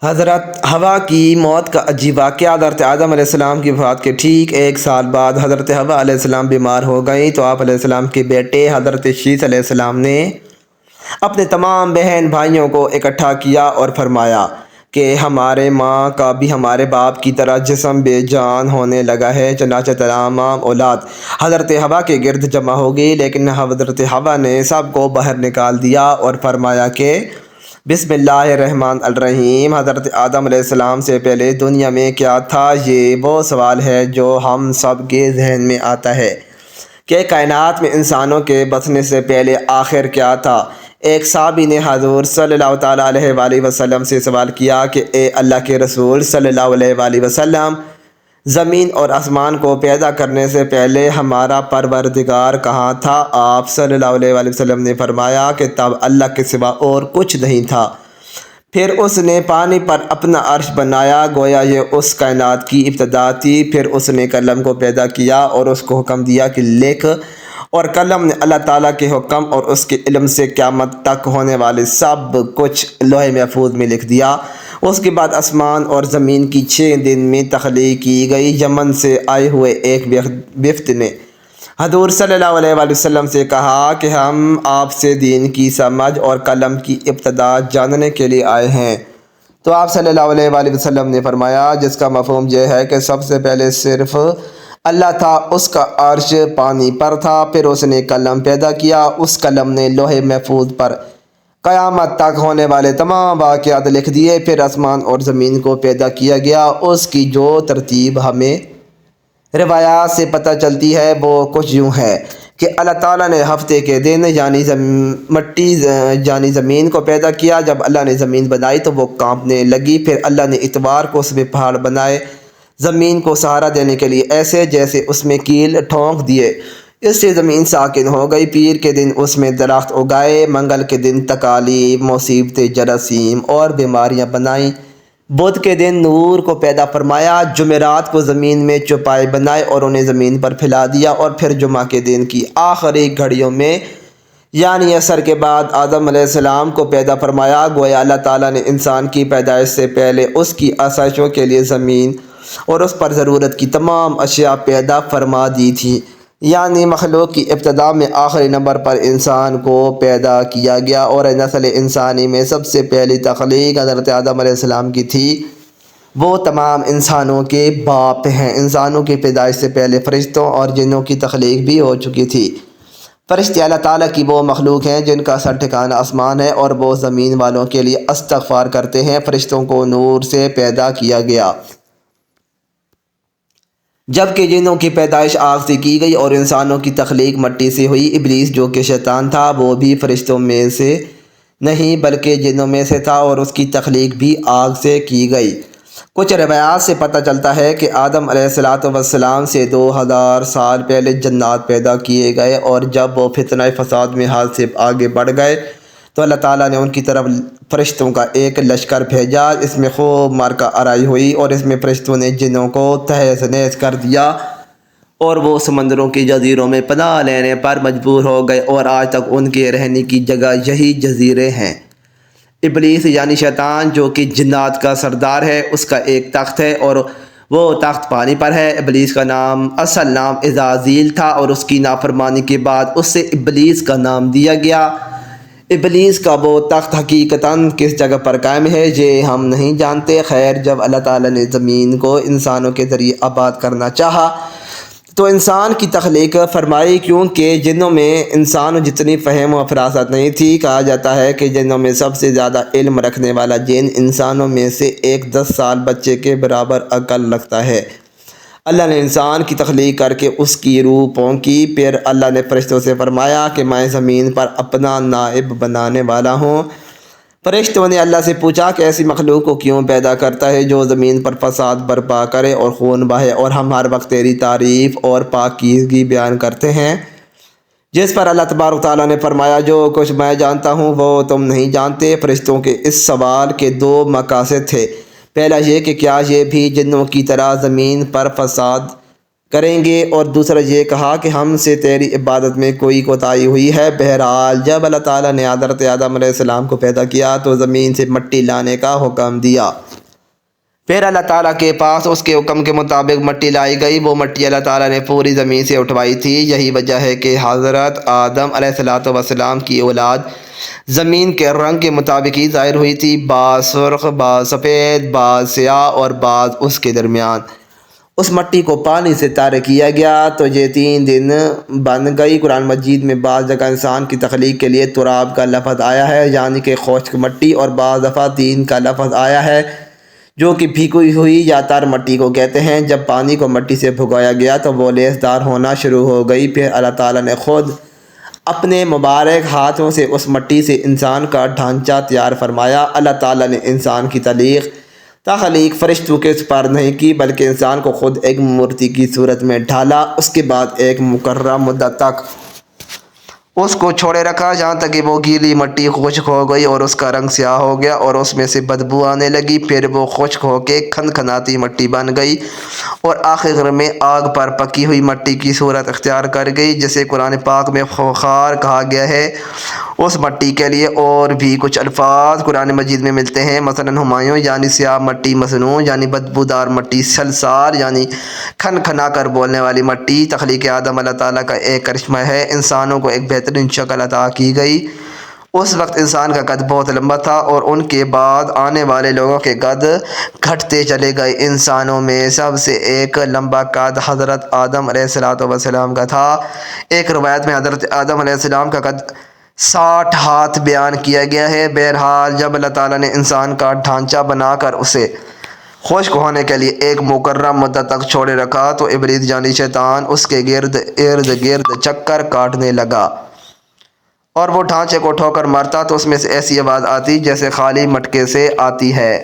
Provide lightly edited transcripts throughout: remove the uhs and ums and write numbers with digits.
حضرت ہوا کی موت کا عجیب واقعہ۔ حضرت آدم علیہ السلام کی وفات کے ٹھیک 1 سال بعد حضرت ہوا علیہ السلام بیمار ہو گئیں تو آپ علیہ السلام کے بیٹے حضرت شیث علیہ السلام نے اپنے تمام بہن بھائیوں کو اکٹھا کیا اور فرمایا کہ ہمارے ماں کا بھی ہمارے باپ کی طرح جسم بے جان ہونے لگا ہے۔ چنانچہ تمام اولاد حضرت ہوا کے گرد جمع ہو گئی، لیکن حضرت ہوا نے سب کو باہر نکال دیا اور فرمایا کہ بسم اللہ الرحمن الرحیم۔ حضرت آدم علیہ السلام سے پہلے دنیا میں کیا تھا؟ یہ وہ سوال ہے جو ہم سب کے ذہن میں آتا ہے کہ کائنات میں انسانوں کے بسنے سے پہلے آخر کیا تھا؟ ایک صحابی نے حضور صلی اللہ تعالیٰ علیہ وآلہ وسلم سے سوال کیا کہ اے اللہ کے رسول صلی اللہ علیہ وآلہ وسلم، زمین اور آسمان کو پیدا کرنے سے پہلے ہمارا پروردگار کہاں تھا؟ آپ صلی اللہ علیہ وآلہ وسلم نے فرمایا کہ تب اللہ کے سوا اور کچھ نہیں تھا، پھر اس نے پانی پر اپنا عرش بنایا، گویا یہ اس کائنات کی ابتدا تھی۔ پھر اس نے قلم کو پیدا کیا اور اس کو حکم دیا کہ لکھ، اور قلم نے اللہ تعالیٰ کے حکم اور اس کے علم سے قیامت تک ہونے والے سب کچھ لوح محفوظ میں لکھ دیا۔ اس کے بعد آسمان اور زمین کی 6 دن میں تخلیق کی گئی۔ یمن سے آئے ہوئے ایک وفد نے حضور صلی اللہ علیہ وآلہ وسلم سے کہا کہ ہم آپ سے دین کی سمجھ اور قلم کی ابتدا جاننے کے لیے آئے ہیں۔ تو آپ صلی اللہ علیہ وآلہ وسلم نے فرمایا، جس کا مفہوم یہ ہے کہ سب سے پہلے صرف اللہ تھا، اس کا عرش پانی پر تھا، پھر اس نے قلم پیدا کیا، اس قلم نے لوح محفوظ پر قیامت تک ہونے والے تمام واقعات لکھ دیے، پھر آسمان اور زمین کو پیدا کیا گیا۔ اس کی جو ترتیب ہمیں روایات سے پتہ چلتی ہے وہ کچھ یوں ہے کہ اللہ تعالیٰ نے ہفتے کے دن یعنی زمین کو پیدا کیا۔ جب اللہ نے زمین بنائی تو وہ کانپنے لگی، پھر اللہ نے اتوار کو اس میں پہاڑ بنائے زمین کو سہارا دینے کے لیے، ایسے جیسے اس میں کیل ٹھونک دیے، اس سے زمین ساکن ہو گئی۔ پیر کے دن اس میں درخت اگائے، منگل کے دن تکالیف، مصیبتیں، جراثیم اور بیماریاں بنائیں، بدھ کے دن نور کو پیدا فرمایا، جمعرات کو زمین میں چوپائے بنائے اور انہیں زمین پر پھیلا دیا، اور پھر جمعہ کے دن کی آخری گھڑیوں میں یعنی عصر کے بعد آدم علیہ السلام کو پیدا فرمایا۔ گویا اللہ تعالیٰ نے انسان کی پیدائش سے پہلے اس کی آسائشوں کے لیے زمین اور اس پر ضرورت کی تمام اشیاء پیدا فرما دی تھی، یعنی مخلوق کی ابتدا میں آخری نمبر پر انسان کو پیدا کیا گیا، اور نسل انسانی میں سب سے پہلی تخلیق حضرت آدم علیہ السلام کی تھی۔ وہ تمام انسانوں کے باپ ہیں۔ انسانوں کی پیدائش سے پہلے فرشتوں اور جنوں کی تخلیق بھی ہو چکی تھی۔ فرشتے اللہ تعالیٰ کی وہ مخلوق ہیں جن کا سر ٹھکانہ آسمان ہے، اور وہ زمین والوں کے لیے استغفار کرتے ہیں۔ فرشتوں کو نور سے پیدا کیا گیا، جبکہ جنوں کی پیدائش آگ سے کی گئی، اور انسانوں کی تخلیق مٹی سے ہوئی۔ ابلیس جو کہ شیطان تھا وہ بھی فرشتوں میں سے نہیں بلکہ جنوں میں سے تھا، اور اس کی تخلیق بھی آگ سے کی گئی۔ کچھ روایات سے پتہ چلتا ہے کہ آدم علیہ السلام سے 2000 سال پہلے جنات پیدا کیے گئے، اور جب وہ فتنہ فساد میں حد سے آگے بڑھ گئے تو اللہ تعالیٰ نے ان کی طرف فرشتوں کا ایک لشکر بھیجا۔ اس میں خوب مارکہ آرائی ہوئی، اور اس میں فرشتوں نے جنوں کو تہس نہس کر دیا، اور وہ سمندروں کی جزیروں میں پناہ لینے پر مجبور ہو گئے، اور آج تک ان کے رہنے کی جگہ یہی جزیرے ہیں۔ ابلیس یعنی شیطان جو کہ جنات کا سردار ہے، اس کا ایک تخت ہے، اور وہ تخت پانی پر ہے۔ ابلیس کا اصل نام عزازیل تھا، اور اس کی نافرمانی کے بعد اس سے ابلیس کا نام دیا گیا۔ ابلیس کا وہ تخت حقیقتاً کس جگہ پر قائم ہے یہ ہم نہیں جانتے۔ خیر، جب اللہ تعالیٰ نے زمین کو انسانوں کے ذریعے آباد کرنا چاہا تو انسان کی تخلیق فرمائی، کیونکہ جنوں میں انسانوں جتنی فہم و فراست نہیں تھی۔ کہا جاتا ہے کہ جنوں میں سب سے زیادہ علم رکھنے والا جن انسانوں میں سے ایک 10 سال بچے کے برابر عقل رکھتا ہے۔ اللہ نے انسان کی تخلیق کر کے اس کی روح پونکی، پھر اللہ نے فرشتوں سے فرمایا کہ میں زمین پر اپنا نائب بنانے والا ہوں۔ فرشتوں نے اللہ سے پوچھا کہ ایسی مخلوق کو کیوں پیدا کرتا ہے جو زمین پر فساد برپا کرے اور خون بہے، اور ہم ہر وقت تیری تعریف اور پاکیزگی بیان کرتے ہیں۔ جس پر اللہ تبارک تعالیٰ نے فرمایا، جو کچھ میں جانتا ہوں وہ تم نہیں جانتے۔ فرشتوں کے اس سوال کے 2 مقاصد تھے۔ پہلا یہ کہ کیا یہ بھی جنوں کی طرح زمین پر فساد کریں گے، اور دوسرا یہ کہا کہ ہم سے تیری عبادت میں کوئی کوتاہی ہوئی ہے۔ بہرحال جب اللہ تعالیٰ نے حضرت آدم علیہ السلام کو پیدا کیا تو زمین سے مٹی لانے کا حکم دیا۔ پھر اللہ تعالیٰ کے پاس اس کے حکم کے مطابق مٹی لائی گئی۔ وہ مٹی اللہ تعالیٰ نے پوری زمین سے اٹھوائی تھی۔ یہی وجہ ہے کہ حضرت آدم علیہ السلام کی اولاد زمین کے رنگ کے مطابق ہی ظاہر ہوئی تھی، بعض سرخ، بعض سفید، بعض سیاہ اور بعض اس کے درمیان۔ اس مٹی کو پانی سے طاہر کیا گیا تو یہ 3 دن بن گئی۔ قرآن مجید میں بعض جگہ انسان کی تخلیق کے لیے تراب کا لفظ آیا ہے، یعنی کہ خشک مٹی، اور بعض دفعہ طین کا لفظ آیا ہے جو کہ بھیگی ہوئی یا تر مٹی کو کہتے ہیں۔ جب پانی کو مٹی سے بھگویا گیا تو وہ لیسدار ہونا شروع ہو گئی۔ پھر اللہ تعالیٰ نے خود اپنے مبارک ہاتھوں سے اس مٹی سے انسان کا ڈھانچہ تیار فرمایا۔ اللہ تعالیٰ نے انسان کی تخلیق فرشتوں کے سپرد نہیں کی، بلکہ انسان کو خود ایک مورتی کی صورت میں ڈھالا۔ اس کے بعد ایک مقررہ مدت تک اس کو چھوڑے رکھا، جہاں تک کہ وہ گیلی مٹی خشک ہو گئی اور اس کا رنگ سیاہ ہو گیا اور اس میں سے بدبو آنے لگی۔ پھر وہ خشک ہو کے کھنکھناتی مٹی بن گئی اور آخر میں آگ پر پکی ہوئی مٹی کی صورت اختیار کر گئی، جسے قرآن پاک میں خار کہا گیا ہے۔ اس مٹی کے لیے اور بھی کچھ الفاظ قرآن مجید میں ملتے ہیں، مثلا ہمایوں یعنی سیاہ مٹی، مسنون یعنی بدبودار مٹی، سلسال یعنی کھنکھنا کر بولنے والی مٹی۔ تخلیق آدم اللہ تعالیٰ کا ایک کرشمہ ہے۔ انسانوں کو ایک بہترین شکل عطا کی گئی۔ اس وقت انسان کا قد بہت لمبا تھا اور ان کے بعد آنے والے لوگوں کے قد گھٹتے چلے گئے۔ انسانوں میں سب سے ایک لمبا قد حضرت آدم علیہ السلام کا تھا۔ ایک روایت میں حضرت آدم علیہ السلام کا قد 60 ہاتھ بیان کیا گیا ہے۔ بہرحال جب اللہ تعالیٰ نے انسان کا ڈھانچہ بنا کر اسے خشک ہونے کے لیے ایک مقررہ مدت تک چھوڑے رکھا تو ابلیس یعنی شیطان اس کے ارد گرد چکر کاٹنے لگا اور وہ ڈھانچے کو ٹھوکر مارتا تو اس میں سے ایسی آواز آتی جیسے خالی مٹکے سے آتی ہے۔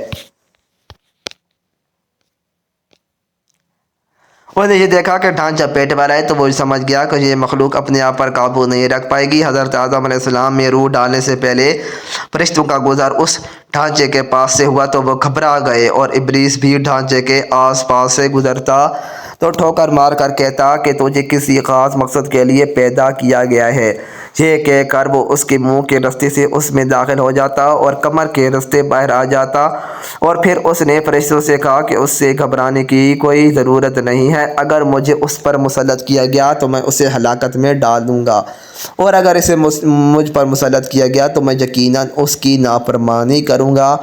اس نے یہ دیکھا کہ ڈھانچہ پیٹ والا ہے تو وہ سمجھ گیا کہ یہ مخلوق اپنے آپ پر قابو نہیں رکھ پائے گی۔ حضرت آدم علیہ السلام میں روح ڈالنے سے پہلے فرشتوں کا گزر اس ڈھانچے کے پاس سے ہوا تو وہ گھبرا گئے، اور ابلیس بھی ڈھانچے کے آس پاس سے گزرتا تو ٹھوکر مار کر کہتا کہ تجھے کسی خاص مقصد کے لیے پیدا کیا گیا ہے۔ یہ کہہ کر وہ اس کے منہ کے رستے سے اس میں داخل ہو جاتا اور کمر کے رستے باہر آ جاتا، اور پھر اس نے فرشتوں سے کہا کہ اس سے گھبرانے کی کوئی ضرورت نہیں ہے۔ اگر مجھے اس پر مسلط کیا گیا تو میں اسے ہلاکت میں ڈال دوں گا، اور اگر اسے مجھ پر مسلط کیا گیا تو میں یقیناً اس کی نافرمانی کروں گا۔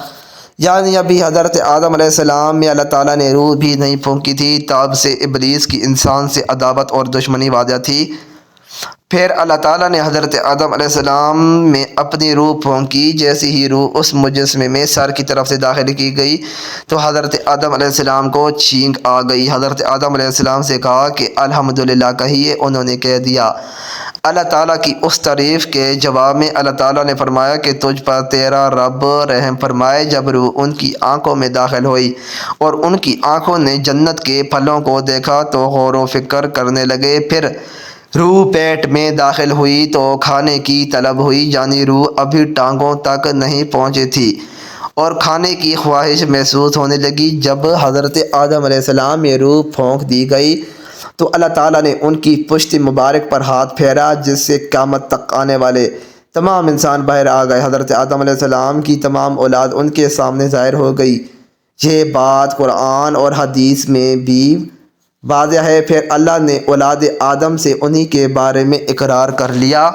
یعنی ابھی حضرت آدم علیہ السلام میں اللہ تعالیٰ نے روح بھی نہیں پھونکی تھی، تب سے ابلیس کی انسان سے عداوت اور دشمنی واضح تھی۔ پھر اللہ تعالیٰ نے حضرت آدم علیہ السلام میں اپنی روح پھونکی۔ جیسی ہی روح اس مجسمے میں سر کی طرف سے داخل کی گئی تو حضرت آدم علیہ السلام کو چھینک آ گئی۔ حضرت آدم علیہ السلام سے کہا کہ الحمدللہ کہیے۔ انہوں نے کہہ دیا۔ اللہ تعالیٰ کی اس تعریف کے جواب میں اللہ تعالیٰ نے فرمایا کہ تجھ پر تیرا رب رحم فرمائے۔ جب روح ان کی آنکھوں میں داخل ہوئی اور ان کی آنکھوں نے جنت کے پھلوں کو دیکھا تو غور و فکر کرنے لگے۔ پھر روح پیٹ میں داخل ہوئی تو کھانے کی طلب ہوئی، یعنی روح ابھی ٹانگوں تک نہیں پہنچی تھی اور کھانے کی خواہش محسوس ہونے لگی۔ جب حضرت آدم علیہ السلام میں روح پھونک دی گئی تو اللہ تعالیٰ نے ان کی پشت مبارک پر ہاتھ پھیرا، جس سے قیامت تک آنے والے تمام انسان باہر آ گئے۔ حضرت آدم علیہ السلام کی تمام اولاد ان کے سامنے ظاہر ہو گئی۔ یہ بات قرآن اور حدیث میں بھی واضح ہے۔ پھر اللہ نے اولاد آدم سے انہی کے بارے میں اقرار کر لیا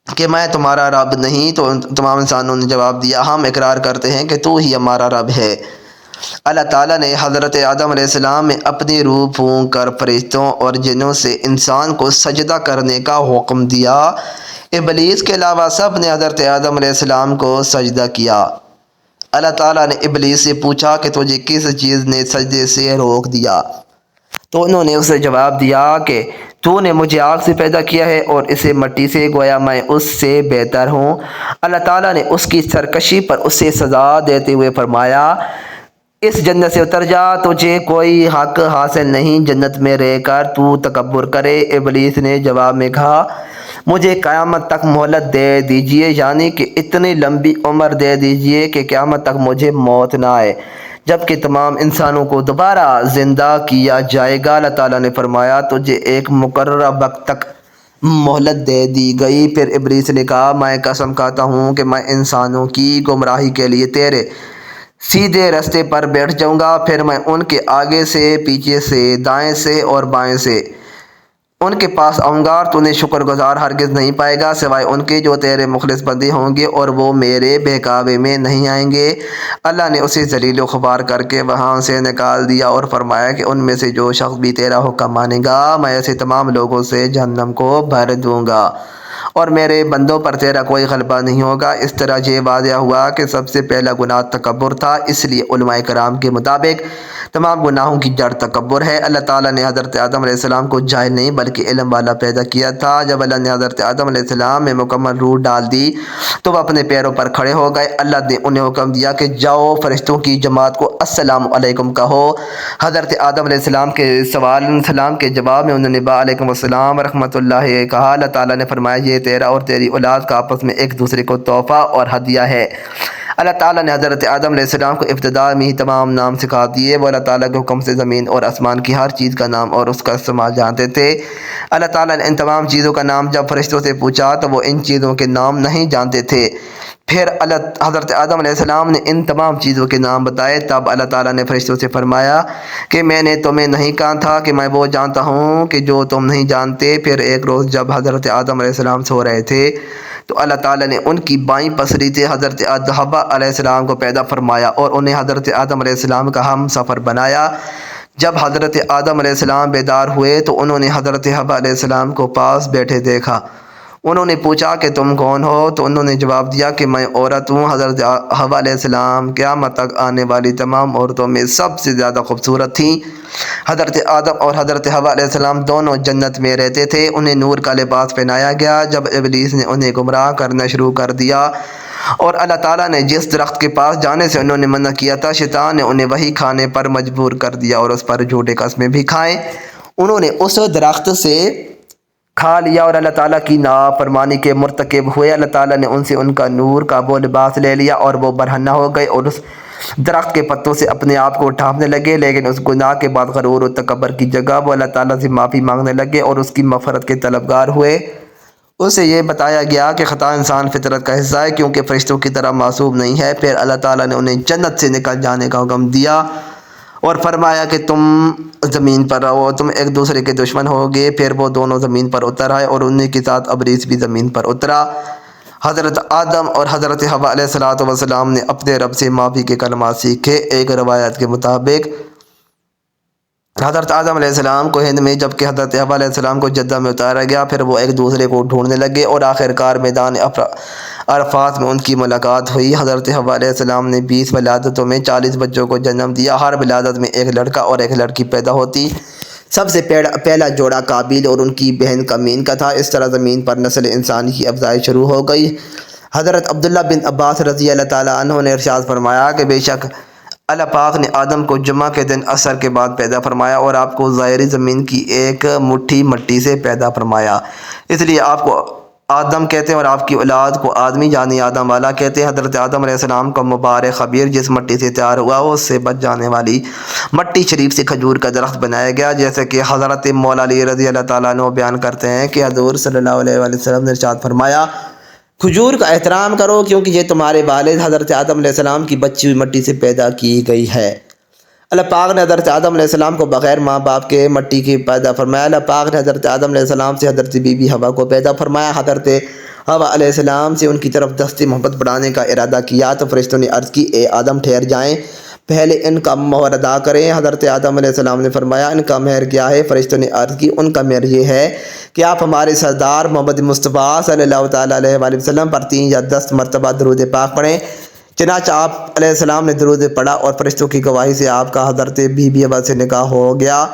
کہ میں تمہارا رب نہیں، تو تمام انسانوں نے جواب دیا ہم اقرار کرتے ہیں کہ تو ہی ہمارا رب ہے۔ اللہ تعالیٰ نے حضرت آدم علیہ السلام میں اپنی روح پھونک کر فرشتوں اور جنوں سے انسان کو سجدہ کرنے کا حکم دیا۔ ابلیس کے علاوہ سب نے حضرت آدم علیہ السلام کو سجدہ کیا۔ اللہ تعالیٰ نے ابلیس سے پوچھا کہ تجھے کس چیز نے سجدے سے روک دیا؟ تو انہوں نے اسے جواب دیا کہ تو نے مجھے آگ سے پیدا کیا ہے اور اسے مٹی سے، گویا میں اس سے بہتر ہوں۔ اللہ تعالیٰ نے اس کی سرکشی پر اسے سزا دیتے ہوئے فرمایا اس جنت سے اتر جا، تجھے کوئی حق حاصل نہیں جنت میں رہ کر تو تکبر کرے۔ ابلیس نے جواب میں کہا مجھے قیامت تک مہلت دے دیجئے، یعنی کہ اتنی لمبی عمر دے دیجئے کہ قیامت تک مجھے موت نہ آئے۔ جبکہ تمام انسانوں کو دوبارہ زندہ کیا جائے گا۔ اللہ تعالیٰ نے فرمایا تجھے ایک مقررہ وقت تک مہلت دے دی گئی۔ پھر ابلیس نے کہا میں قسم کھاتا ہوں کہ میں انسانوں کی گمراہی کے لیے تیرے سیدھے راستے پر بیٹھ جاؤں گا، پھر میں ان کے آگے سے، پیچھے سے، دائیں سے اور بائیں سے ان کے پاس آؤں گا، اور تو نے شکر گزار ہرگز نہیں پائے گا سوائے ان کے جو تیرے مخلص بندے ہوں گے، اور وہ میرے بہکاوے میں نہیں آئیں گے۔ اللہ نے اسے ذلیل و خوار کر کے وہاں سے نکال دیا اور فرمایا کہ ان میں سے جو شخص بھی تیرا حکم مانے گا میں ایسے تمام لوگوں سے جہنم کو بھر دوں گا، اور میرے بندوں پر تیرا کوئی غلبہ نہیں ہوگا۔ اس طرح یہ واضح ہوا کہ سب سے پہلا گناہ تکبر تھا، اس لیے علماء کرام کے مطابق تمام گناہوں کی جڑ تکبر ہے۔ اللہ تعالیٰ نے حضرت آدم علیہ السلام کو جاہل نہیں بلکہ علم والا پیدا کیا تھا۔ جب اللہ نے حضرت آدم علیہ السلام میں مکمل روح ڈال دی تو وہ اپنے پیروں پر کھڑے ہو گئے۔ اللہ نے انہیں حکم دیا کہ جاؤ فرشتوں کی جماعت کو السلام علیکم کہو۔ حضرت آدم علیہ السلام کے سلام کے جواب میں انہوں نے وعلیکم السلام ورحمۃ اللہ کہا۔ اللہ تعالیٰ نے فرمایا یہ تیرا اور تیری اولاد کا آپس میں ایک دوسرے کو تحفہ اور ہدیہ ہے۔ اللہ تعالیٰ نے حضرت آدم علیہ السلام کو ابتدا میں ہی تمام نام سکھا دیے۔ وہ اللہ تعالیٰ کے حکم سے زمین اور آسمان کی ہر چیز کا نام اور اس کا استعمال جانتے تھے۔ اللہ تعالیٰ نے ان تمام چیزوں کا نام جب فرشتوں سے پوچھا تو وہ ان چیزوں کے نام نہیں جانتے تھے۔ پھر حضرت آدم علیہ السلام نے ان تمام چیزوں کے نام بتائے۔ تب اللہ تعالیٰ نے فرشتوں سے فرمایا کہ میں نے تمہیں نہیں کہا تھا کہ میں وہ جانتا ہوں کہ جو تم نہیں جانتے۔ پھر ایک روز جب حضرت آدم علیہ السلام سو رہے تھے تو اللہ تعالیٰ نے ان کی بائیں پسری سے حضرت حوا علیہ السلام کو پیدا فرمایا اور انہیں حضرت آدم علیہ السلام کا ہم سفر بنایا۔ جب حضرت آدم علیہ السلام بیدار ہوئے تو انہوں نے حضرت حوا علیہ السلام کو پاس بیٹھے دیکھا۔ انہوں نے پوچھا کہ تم کون ہو؟ تو انہوں نے جواب دیا کہ میں عورت ہوں۔ حضرت حوا علیہ السلام قیامت تک آنے والی تمام عورتوں میں سب سے زیادہ خوبصورت تھیں۔ حضرت آدم اور حضرت حوا علیہ السلام دونوں جنت میں رہتے تھے۔ انہیں نور کا لباس پہنایا گیا۔ جب ابلیس نے انہیں گمراہ کرنا شروع کر دیا اور اللہ تعالیٰ نے جس درخت کے پاس جانے سے انہوں نے منع کیا تھا، شیطان نے انہیں وہی کھانے پر مجبور کر دیا اور اس پر جھوٹے قسمیں بھی کھائیں۔ انہوں نے اس درخت سے کھا لیا اور اللہ تعالیٰ کی نافرمانی کے مرتکب ہوئے۔ اللہ تعالیٰ نے ان سے ان کا نور کا وہ لباس لے لیا اور وہ برہنہ ہو گئے اور اس درخت کے پتوں سے اپنے آپ کو ڈھانپنے لگے۔ لیکن اس گناہ کے بعد غرور و تکبر کی جگہ وہ اللہ تعالیٰ سے معافی مانگنے لگے اور اس کی مغفرت کے طلبگار ہوئے۔ اسے یہ بتایا گیا کہ خطا انسان فطرت کا حصہ ہے کیونکہ فرشتوں کی طرح معصوم نہیں ہے۔ پھر اللہ تعالیٰ نے انہیں جنت سے نکل جانے کا حکم دیا اور فرمایا کہ تم زمین پر رہو، تم ایک دوسرے کے دشمن ہوگے۔ پھر وہ دونوں زمین پر اتر آئے اور انہیں کے ساتھ ابلیس بھی زمین پر اترا۔ حضرت آدم اور حضرت حوا علیہ السلام نے اپنے رب سے معافی کے کلمات سیکھے۔ ایک روایت کے مطابق حضرت آدم علیہ السلام کو ہند میں جبکہ حضرت حوا علیہ السلام کو جدہ میں اتارا گیا۔ پھر وہ ایک دوسرے کو ڈھونڈنے لگے اور آخرکار میدان عرفات میں ان کی ملاقات ہوئی۔ حضرت حوا علیہ السلام نے 20 ولادتوں میں 40 بچوں کو جنم دیا۔ ہر ولادت میں ایک لڑکا اور ایک لڑکی پیدا ہوتی۔ سب سے پہلا جوڑا قابیل اور ان کی بہن قابیل کا تھا۔ اس طرح زمین پر نسل انسانی کی افزائش شروع ہو گئی۔ حضرت عبداللہ بن عباس رضی اللہ تعالیٰ عنہ نے ارشاد فرمایا کہ بے شک اللہ پاک نے آدم کو جمعہ کے دن عصر کے بعد پیدا فرمایا اور آپ کو ظاہری زمین کی ایک مٹھی مٹی سے پیدا فرمایا، اس لیے آپ کو آدم کہتے ہیں اور آپ کی اولاد کو آدمی یعنی آدم والا کہتے ہیں۔ حضرت آدم علیہ السلام کا مبارک خبیر جس مٹی سے تیار ہوا وہ اس سے بچ جانے والی مٹی شریف سے کھجور کا درخت بنایا گیا، جیسے کہ حضرت مولا علی رضی اللہ تعالیٰ عنہ بیان کرتے ہیں کہ حضور صلی اللہ علیہ وسلم نے ارشاد فرمایا کھجور کا احترام کرو کیونکہ یہ تمہارے والد حضرت آدم علیہ السلام کی بچی ہوئی مٹی سے پیدا کی گئی ہے۔ اللہ پاک نے حضرت آدم علیہ السلام کو بغیر ماں باپ کے مٹی کی پیدا فرمایا۔ اللہ پاک نے حضرت آدم علیہ السلام سے حضرت بی بی حوا کو پیدا فرمایا۔ حضرت حوا علیہ السلام سے ان کی طرف دست محبت بڑھانے کا ارادہ کیا تو فرشتوں نے عرض کی اے آدم ٹھہر جائیں، پہلے ان کا مہر ادا کریں۔ حضرت آدم علیہ السلام نے فرمایا ان کا مہر کیا ہے؟ فرشتوں نے عرض کی ان کا مہر یہ ہے کہ آپ ہمارے سردار محمد مصطفیٰ صلی اللہ تعالیٰ علیہ وآلہ وسلم پر 3 یا 10 مرتبہ درود پاک پڑھیں۔ چنانچہ آپ علیہ السلام نے درود پڑھا اور فرشتوں کی گواہی سے آپ کا حضرت بی بی حوا سے نکاح ہو گیا۔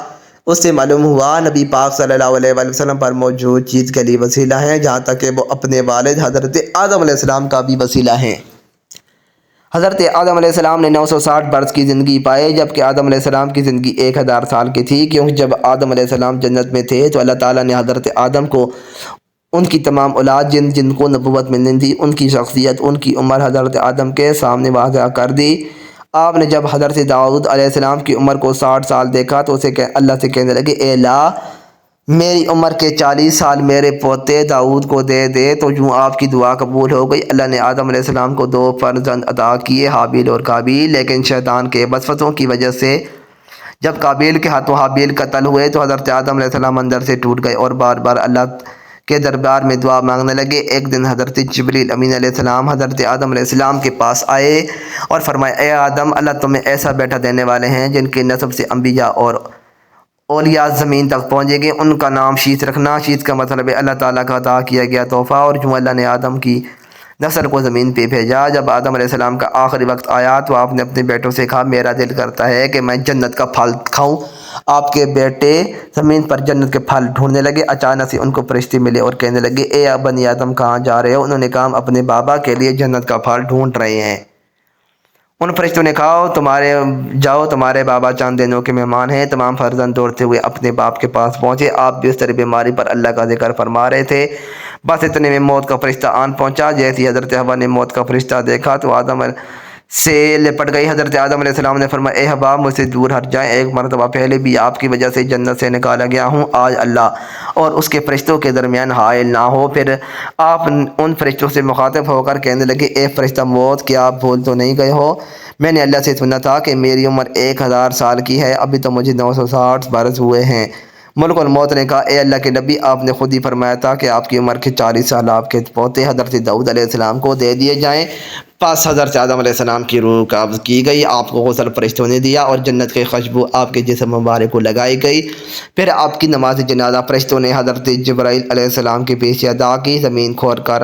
اس سے معلوم ہوا نبی پاک صلی اللہ علیہ وآلہ وسلم پر موجود چیز کے لیے وسیلہ ہیں، جہاں تک کہ وہ اپنے والد حضرت آدم علیہ السلام کا بھی وسیلہ ہیں۔ حضرت آدم علیہ السلام نے 960 برس کی زندگی پائے جبکہ آدم علیہ السلام کی زندگی 1000 سال کی تھی، کیونکہ جب آدم علیہ السلام جنت میں تھے تو اللہ تعالیٰ نے حضرت آدم کو ان کی تمام اولاد جن کو نبوت ملنی تھی ان کی شخصیت ان کی عمر حضرت آدم کے سامنے واضح کر دی۔ آپ نے جب حضرت داؤد علیہ السلام کی عمر کو 60 سال دیکھا تو اسے اللہ سے کہنے لگے، اے اللہ میری عمر کے 40 سال میرے پوتے داؤد کو دے دے۔ تو یوں آپ کی دعا قبول ہو گئی۔ اللہ نے آدم علیہ السلام کو 2 فرزند عطا کیے، حابیل اور قابیل، لیکن شیطان کے وسوسوں کی وجہ سے جب قابیل کے ہاتھوں حابیل قتل ہوئے تو حضرت آدم علیہ السلام اندر سے ٹوٹ گئے اور بار بار اللہ کے دربار میں دعا مانگنے لگے۔ ایک دن حضرت جبریل امین علیہ السلام حضرت آدم علیہ السلام کے پاس آئے اور فرمایا، اے آدم، اللہ تمہیں ایسا بیٹا دینے والے ہیں جن کے نسب سے انبیاء اور اولیاء زمین تک پہنچیں گے، ان کا نام شیث رکھنا۔ شیث کا مطلب ہے اللہ تعالیٰ کا عطا کیا گیا تحفہ، اور جو اللہ نے آدم کی نسل کو زمین پہ بھیجا۔ جب آدم علیہ السلام کا آخری وقت آیا تو آپ نے اپنے بیٹوں سے کہا، میرا دل کرتا ہے کہ میں جنت کا پھل کھاؤں۔ آپ کے بیٹے زمین پر جنت کے پھل ڈھونڈنے لگے۔ اچانک سے ان کو فرشتے ملے اور کہنے لگے، اے بنی آدم کہاں جا رہے ہو؟ انہوں نے کہا، ہم اپنے بابا کے لیے جنت کا پھل ڈھونڈ رہے ہیں۔ ان فرشتوں نے کہا، جاؤ تمہارے بابا چند دنوں کے مہمان ہیں۔ تمام فرزند دوڑتے ہوئے اپنے باپ کے پاس پہنچے۔ آپ بستر بیماری پر اللہ کا ذکر فرما رہے تھے، بس اتنے میں موت کا فرشتہ آن پہنچا۔ جیسے ہی حضرت حوا نے موت کا فرشتہ دیکھا تو آدم سے لپٹ گئی۔ حضرت آدم علیہ السلام نے فرمایا، اے حوا مجھ سے دور ہٹ جائیں، ایک مرتبہ پہلے بھی آپ کی وجہ سے جنت سے نکالا گیا ہوں، آج اللہ اور اس کے فرشتوں کے درمیان حائل نہ ہو۔ پھر آپ ان فرشتوں سے مخاطب ہو کر کہنے لگے، اے فرشتہ موت، کیا آپ بھول تو نہیں گئے ہو؟ میں نے اللہ سے سنا تھا کہ میری عمر 1000 سال کی ہے، ابھی تو مجھے 960 برس ہوئے ہیں۔ ملک الموت نے کہا، اے اللہ کے نبی، آپ نے خود ہی فرمایا تھا کہ آپ کی عمر کے 40 سال آپ کے پوتے حضرت داؤد علیہ السلام کو دے دیے جائیں۔ پس حضرت آدم علیہ السلام کی روح قبض کی گئی، آپ کو غسل فرشتوں نے دیا اور جنت کی خوشبو آپ کے جسم مبارک کو لگائی گئی۔ پھر آپ کی نماز جنازہ فرشتوں نے حضرت جبرائیل علیہ السلام کے پیچھے ادا کی۔ زمین کھود کر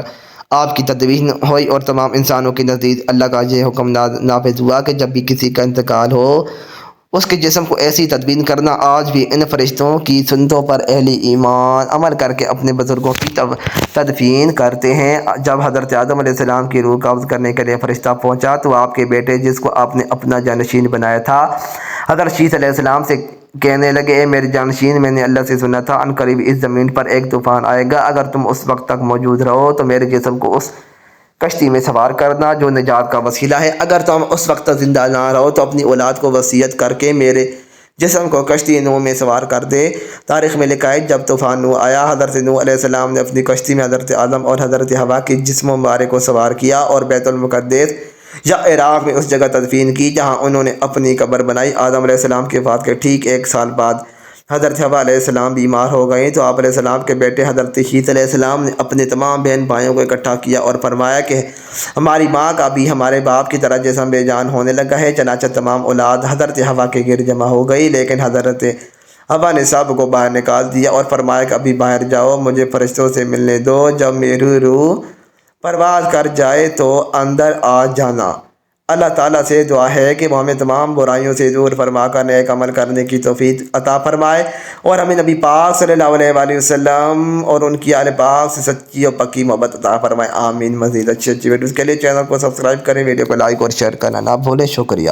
آپ کی تدفین ہوئی اور تمام انسانوں کے نزدیک اللہ کا یہ حکم نافذ ہوا کہ جب بھی کسی کا انتقال ہو اس کے جسم کو ایسی تدفین کرنا۔ آج بھی ان فرشتوں کی سنتوں پر اہل ایمان عمل کر کے اپنے بزرگوں کی تدفین کرتے ہیں۔ جب حضرت آدم علیہ السلام کی روح قبض کرنے کے لیے فرشتہ پہنچا تو آپ کے بیٹے، جس کو آپ نے اپنا جانشین بنایا تھا، حضرت شیث علیہ السلام سے کہنے لگے، اے میرے جانشین، میں نے اللہ سے سنا تھا ان قریب اس زمین پر ایک طوفان آئے گا، اگر تم اس وقت تک موجود رہو تو میرے جسم کو اس کشتی میں سوار کرنا جو نجات کا وسیلہ ہے، اگر تم اس وقت تک زندہ نہ رہو تو اپنی اولاد کو وصیت کر کے میرے جسم کو کشتی نوح میں سوار کر دے۔ تاریخ میں لکھا ہے، جب طوفان نوح آیا، حضرت نوح علیہ السلام نے اپنی کشتی میں حضرت آدم اور حضرت حوا کے جسم مبارک کو سوار کیا اور بیت المقدس یا عراق میں اس جگہ تدفین کی جہاں انہوں نے اپنی قبر بنائی۔ آدم علیہ السلام کے وفات کے ٹھیک 1 سال بعد حضرت حوا علیہ السلام بیمار ہو گئیں تو آپ علیہ السلام کے بیٹے حضرت شیث علیہ السلام نے اپنے تمام بہن بھائیوں کو اکٹھا کیا اور فرمایا کہ ہماری ماں کا بھی ہمارے باپ کی طرح جسم بے جان ہونے لگا ہے۔ چنانچہ تمام اولاد حضرت حوا کے گرد جمع ہو گئی، لیکن حضرت حوا نے سب کو باہر نکال دیا اور فرمایا کہ ابھی باہر جاؤ، مجھے فرشتوں سے ملنے دو، جب میری روح پرواز کر جائے تو اندر آ جانا۔ اللہ تعالیٰ سے دعا ہے کہ وہ ہمیں تمام برائیوں سے دور فرما کر نیک عمل کرنے کی توفیق عطا فرمائے اور ہمیں نبی پاک صلی اللہ علیہ وآلہ وسلم اور ان کی آل پاک سے سچی اور پکی محبت عطا فرمائے، آمین۔ مزید اچھی ویڈیوز کے لیے چینل کو سبسکرائب کریں، ویڈیو کو لائک اور شیئر کرنا نہ بھولیں۔ شکریہ۔